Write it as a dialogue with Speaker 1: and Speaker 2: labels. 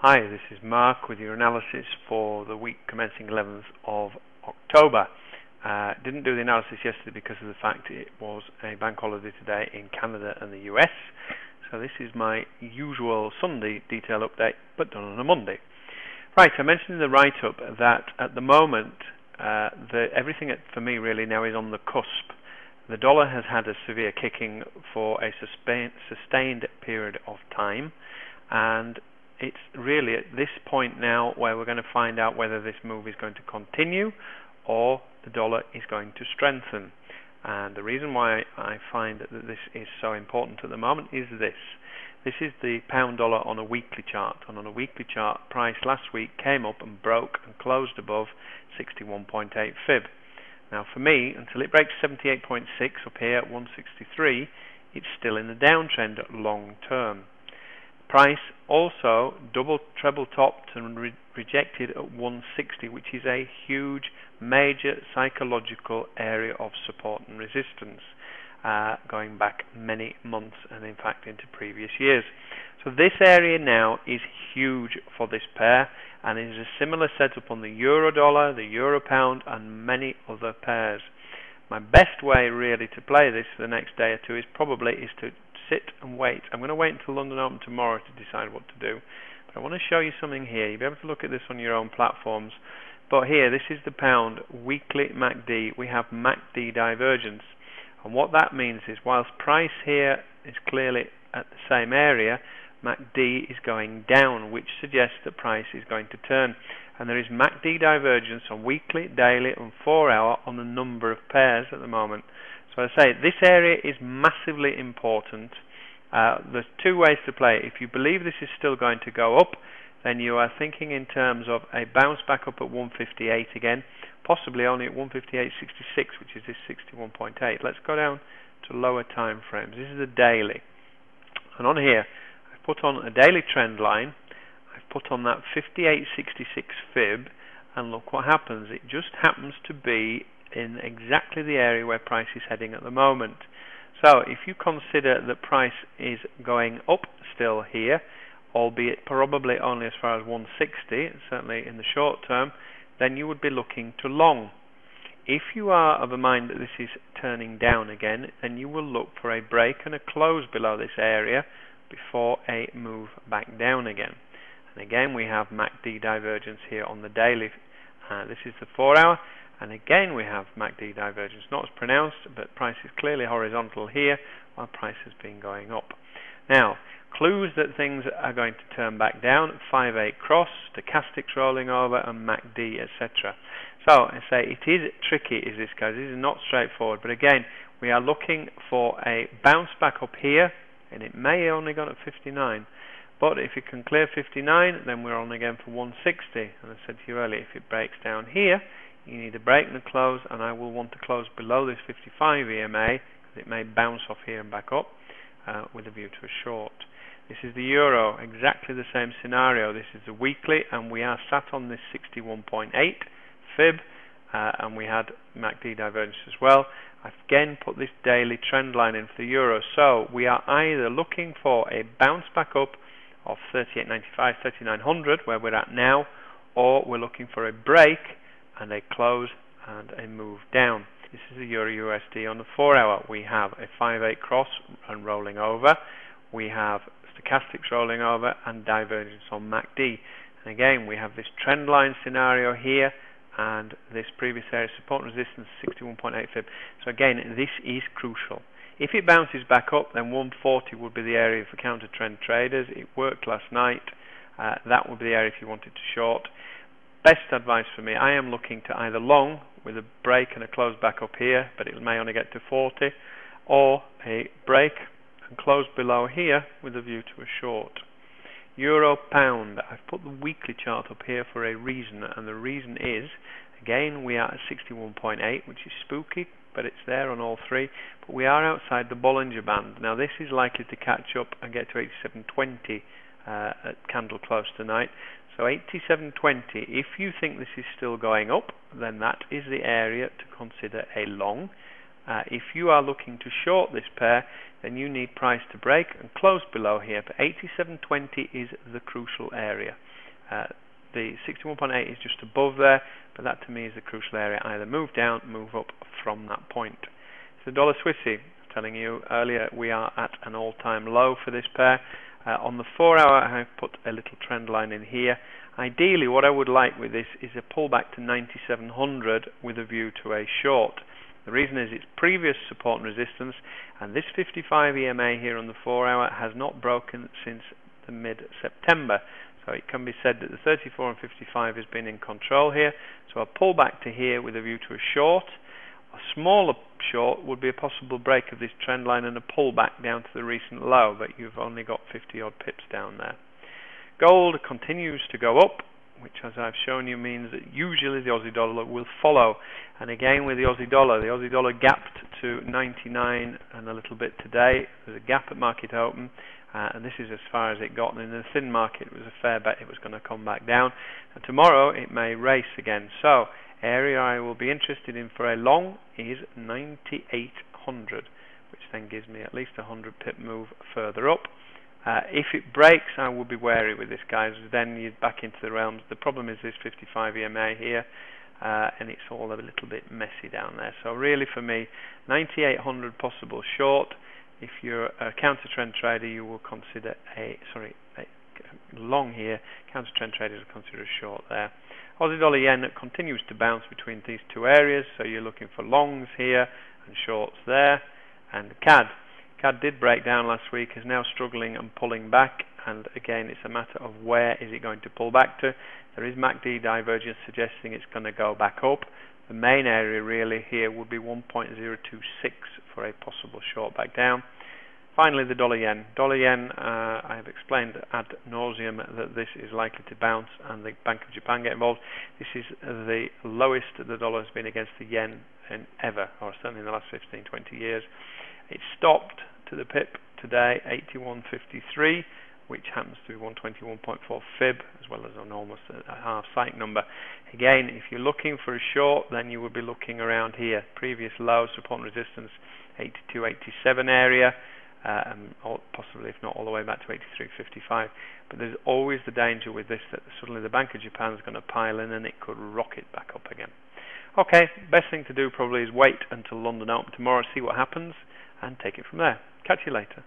Speaker 1: Hi, this is Mark with your analysis for the week commencing 11th of October. Didn't do the analysis yesterday because of the fact it was a bank holiday today in Canada and the US. So this is my usual Sunday detail update, but done on a Monday. Right, I mentioned in the write-up that at the moment everything for me really now is on the cusp. The dollar has had a severe kicking for a sustained period of time, and it's really at this point now where we're going to find out whether this move is going to continue or the dollar is going to strengthen. And the reason why I find that this is so important at the moment is this. This is the pound dollar on a weekly chart. And on a weekly chart, price last week came up and broke and closed above 61.8 fib. Now for me, until it breaks 78.6 up here at 163, it's still in the downtrend long term. Price also treble topped and rejected at 160, which is a huge major psychological area of support and resistance going back many months and in fact into previous years. So this area now is huge for this pair, and is a similar setup on the euro dollar, the euro pound and many other pairs. My best way really to play this for the next day or two is to sit and wait. I'm going to wait until London Open tomorrow to decide what to do, but I want to show you something here. You'll be able to look at this on your own platforms, but here, this is the pound weekly MACD. We have MACD divergence, and what that means is whilst price here is clearly at the same area, MACD is going down, which suggests that price is going to turn. And there is MACD divergence on weekly, daily and 4 hour on a number of pairs at the moment. So I say this area is massively important. There's two ways to play. If you believe this is still going to go up, then you are thinking in terms of a bounce back up at 158 again, possibly only at 158.66, which is this 61.8. Let's go down to lower time frames. This is the daily. And on here, I've put on a daily trend line. I've put on that 58.66 fib, and look what happens. It just happens to be in exactly the area where price is heading at the moment. So if you consider that price is going up still here, albeit probably only as far as 160, certainly in the short term, then you would be looking to long. If you are of a mind that this is turning down again, then you will look for a break and a close below this area before a move back down again. And again, we have MACD divergence here on the daily. This is the 4 hour. And again we have MACD divergence, not as pronounced, but price is clearly horizontal here while price has been going up. Now, clues that things are going to turn back down: 5/8 cross, stochastics rolling over and MACD, etc. So I say it is tricky, is this guys. This is not straightforward, but again we are looking for a bounce back up here, and it may only go at 59. But if it can clear 59, then we're on again for 160. And I said to you earlier, if it breaks down here, you need a break and a close, and I will want to close below this 55 EMA, because it may bounce off here and back up with a view to a short. This is the euro, exactly the same scenario. This is the weekly, and we are sat on this 61.8 fib, and we had MACD divergence as well. I've again put this daily trend line in for the euro, so we are either looking for a bounce back up of 38.95, 3900, where we're at now, or we're looking for a break and a close and a move down. This is the Euro USD on the 4 hour. We have a 5/8 cross and rolling over. We have stochastics rolling over and divergence on MACD. And again, we have this trend line scenario here and this previous area support and resistance 61.8 fib. So again, this is crucial. If it bounces back up, then 140 would be the area for counter trend traders. It worked last night. That would be the area if you wanted to short. Best advice for me, I am looking to either long with a break and a close back up here, but it may only get to 40, or a break and close below here with a view to a short. Euro pound, I've put the weekly chart up here for a reason, and the reason is, again, we are at 61.8, which is spooky, but it's there on all three, but we are outside the Bollinger Band. Now this is likely to catch up and get to 87.20 at candle close tonight. So 87.20, if you think this is still going up, then that is the area to consider a long. If you are looking to short this pair, then you need price to break and close below here, but 87.20 is the crucial area. The 61.8 is just above there, but that to me is the crucial area. Either move down, move up from that point. So dollar Swissy, telling you earlier, we are at an all-time low for this pair. On the 4 hour, I have put a little trend line in here. Ideally, what I would like with this is a pullback to 9700 with a view to a short. The reason is its previous support and resistance, and this 55 EMA here on the 4 hour has not broken since the mid-September. So it can be said that the 34 and 55 has been in control here. So a pullback to here with a view to a short. A smaller short would be a possible break of this trend line and a pullback down to the recent low, but you've only got 50 odd pips down there. Gold continues to go up, which, as I've shown you, means that usually the Aussie dollar will follow. And again with the Aussie dollar gapped to 99 and a little bit today. There's a gap at market open, and this is as far as it got. And in the thin market, it was a fair bet it was going to come back down. And tomorrow it may race again. So area I will be interested in for a long is 9800, which then gives me at least a 100 pip move further up. If it breaks, I will be wary with this, guys. Then you're back into the realms. The problem is this 55 EMA here, and it's all a little bit messy down there. So really for me, 9800 possible short. If you're a counter trend trader, you will consider a long here. Counter trend traders will consider a short there. Aussie dollar yen continues to bounce between these two areas, so you're looking for longs here and shorts there. And CAD did break down last week, is now struggling and pulling back, and again it's a matter of where is it going to pull back to. There is MACD divergence suggesting it's going to go back up. The main area really here would be 1.026 for a possible short back down. Finally, the dollar yen. I have explained ad nauseum that this is likely to bounce and the Bank of Japan get involved. This is the lowest the dollar has been against the yen in ever, or certainly in the last 15-20 years. It stopped to the pip today, 81.53, which happens to be 121.4 fib, as well as an almost a half psych number. Again, if you're looking for a short, then you would be looking around here. Previous low support and resistance, 82.87 area, possibly if not all the way back to 83.55. But there's always the danger with this that suddenly the Bank of Japan is going to pile in and it could rocket back up again. Okay, best thing to do probably is wait until London open tomorrow, see what happens, and take it from there. Catch you later.